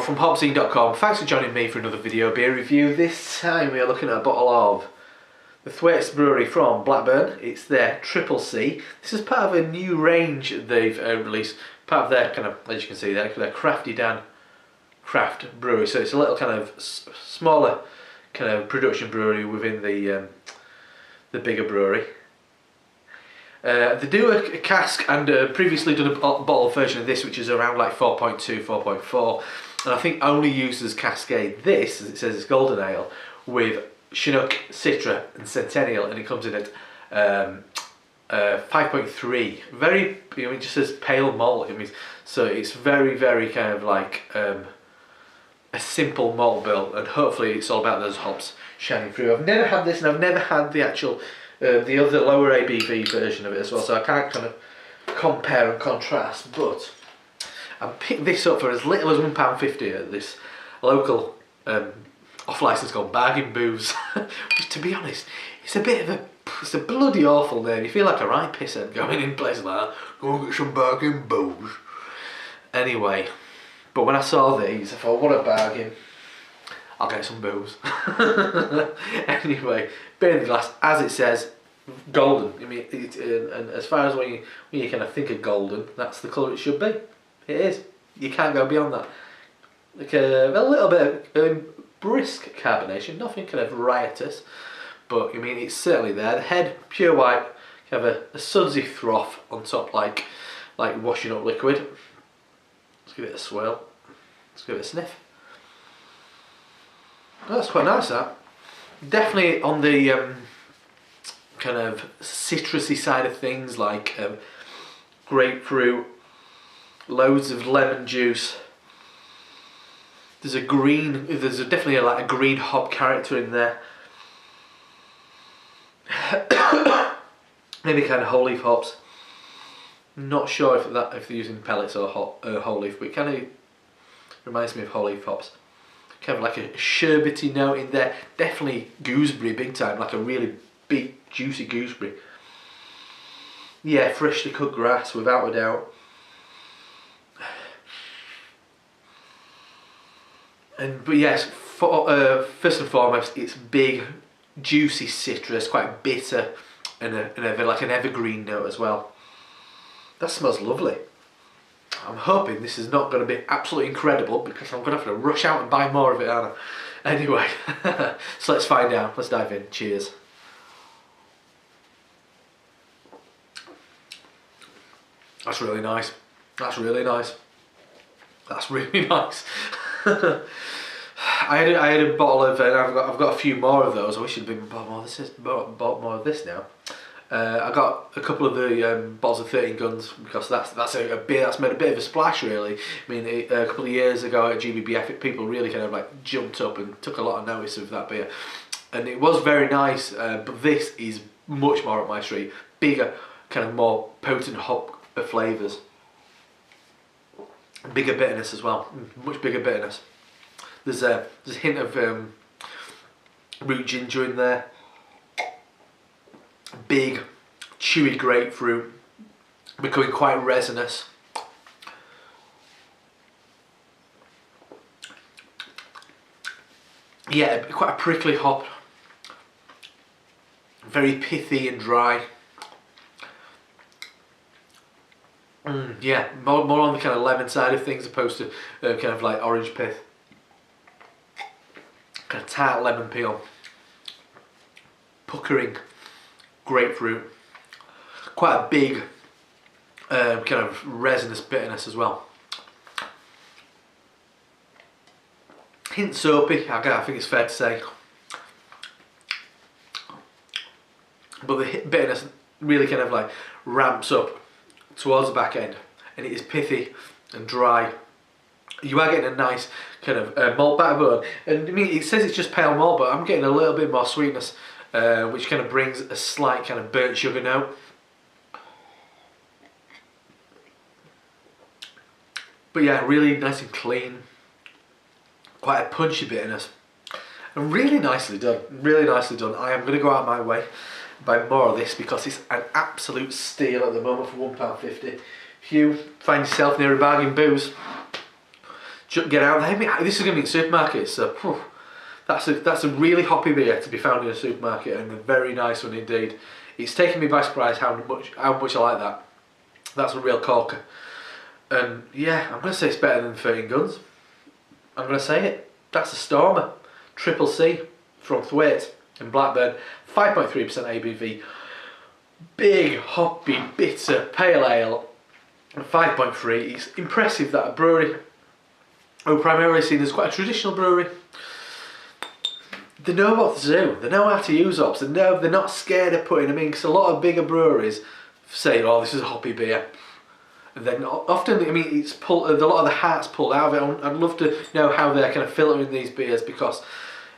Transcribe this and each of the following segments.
from HopZine.com. Thanks for joining me for another video beer review. This time we are looking at a bottle of the Thwaites Brewery from Blackburn. It's their Triple C. This is part of a new range they've released, part of their kind of, as you can see there, their Crafty Dan Craft Brewery. So it's a little kind of smaller kind of production brewery within the bigger brewery. They do a cask and previously done a bottle version of this which is around like 4.2, 4.4, and I think only uses Cascade. This, as it says, is Golden Ale with Chinook, Citra and Centennial, and it comes in at 5.3. Very, it just says pale malt. So it's very kind of like a simple malt bill, and hopefully it's all about those hops shining through. I've never had this, and I've never had the actual the other lower ABV version of it as well, so I can't kind of compare and contrast, but I picked this up for as little as £1.50 at this local off-licence called Bargain Booze, which, to be honest, it's a bloody awful name. You feel like a right pisshead going in places like that, go and get some Bargain Booze. Anyway, but when I saw these I thought, what a bargain, I'll get some booze. Anyway, beer in the glass, as it says, golden. I mean, and as far as when you kind of think of golden, that's the colour it should be. It is. You can't go beyond that. Like a little bit of brisk carbonation, nothing kind of riotous, but I mean it's certainly there. The head pure white, you have a sudsy froth on top, like washing up liquid. Let's give it a swirl. Let's give it a sniff. Oh, that's quite nice, that. Definitely on the kind of citrusy side of things, like grapefruit, loads of lemon juice. There's definitely like a green hop character in there. Maybe kind of whole leaf hops. Not sure if they're using pellets or whole leaf, but it kind of reminds me of whole leaf hops. Kind of like a sherbety note in there. Definitely gooseberry big time, like a really big juicy gooseberry. Yeah, freshly cut grass without a doubt. But yes, first and foremost, it's big, juicy citrus, quite bitter, and like an evergreen note as well. That smells lovely. I'm hoping this is not going to be absolutely incredible, because I'm going to have to rush out and buy more of it, aren't I? Anyway, so let's find out. Let's dive in. Cheers. That's really nice. That's really nice. That's really nice. I had a bottle of, and I've got a few more of those. I wish I'd been bought more of this now. I got a couple of the bottles of 13 Guns, because that's a beer that's made a bit of a splash, really. I mean, a couple of years ago at GBBF, people really kind of like jumped up and took a lot of notice of that beer, and it was very nice. But this is much more up my street. Bigger, kind of more potent hop flavours. Bigger bitterness as well. Much bigger bitterness. There's a hint of root ginger in there. Big, chewy grapefruit, becoming quite resinous. Yeah, quite a prickly hop. Very pithy and dry. Yeah, more on the kind of lemon side of things, opposed to kind of like orange pith. Kind of tart lemon peel. Puckering grapefruit. Quite a big kind of resinous bitterness as well. Hint soapy, I think it's fair to say. But the bitterness really kind of like ramps up towards the back end, and it is pithy and dry. You are getting a nice kind of malt backbone, and I mean it says it's just pale malt, but I'm getting a little bit more sweetness, which kind of brings a slight kind of burnt sugar note. But yeah, really nice and clean. Quite a punchy bitterness, and really nicely done. Really nicely done. I am going to go out of my way buy more of this, because it's an absolute steal at the moment for £1.50. If you find yourself near a Bargain Booze, get out there. I mean, this is going to be in supermarkets, so whew, that's a really hoppy beer to be found in a supermarket, and a very nice one indeed. It's taken me by surprise how much I like that. That's a real corker. And yeah, I'm going to say it's better than 13 Guns. I'm going to say it. That's a Stormer. Triple C from Thwaites in Blackburn. 5.3% ABV. Big, hoppy, bitter, pale ale. 5.3. It's impressive that a brewery, who primarily seen as quite a traditional brewery, they know what to do. They know how to use hops. They're not scared of putting them in, because a lot of bigger breweries say, oh, this is a hoppy beer. And then often, I mean, it's pulled, a lot of the heart's pulled out of it. I'd love to know how they're kind of filtering these beers, because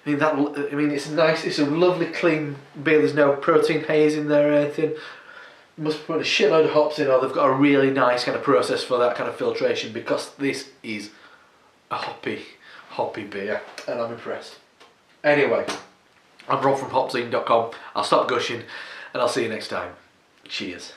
I mean, it's nice. It's a lovely clean beer. There's no protein haze in there or anything. Must put a shitload of hops in, or they've got a really nice kind of process for that kind of filtration, because this is a hoppy beer, and I'm impressed. Anyway, I'm Rob from HopZine.com. I'll stop gushing, and I'll see you next time. Cheers.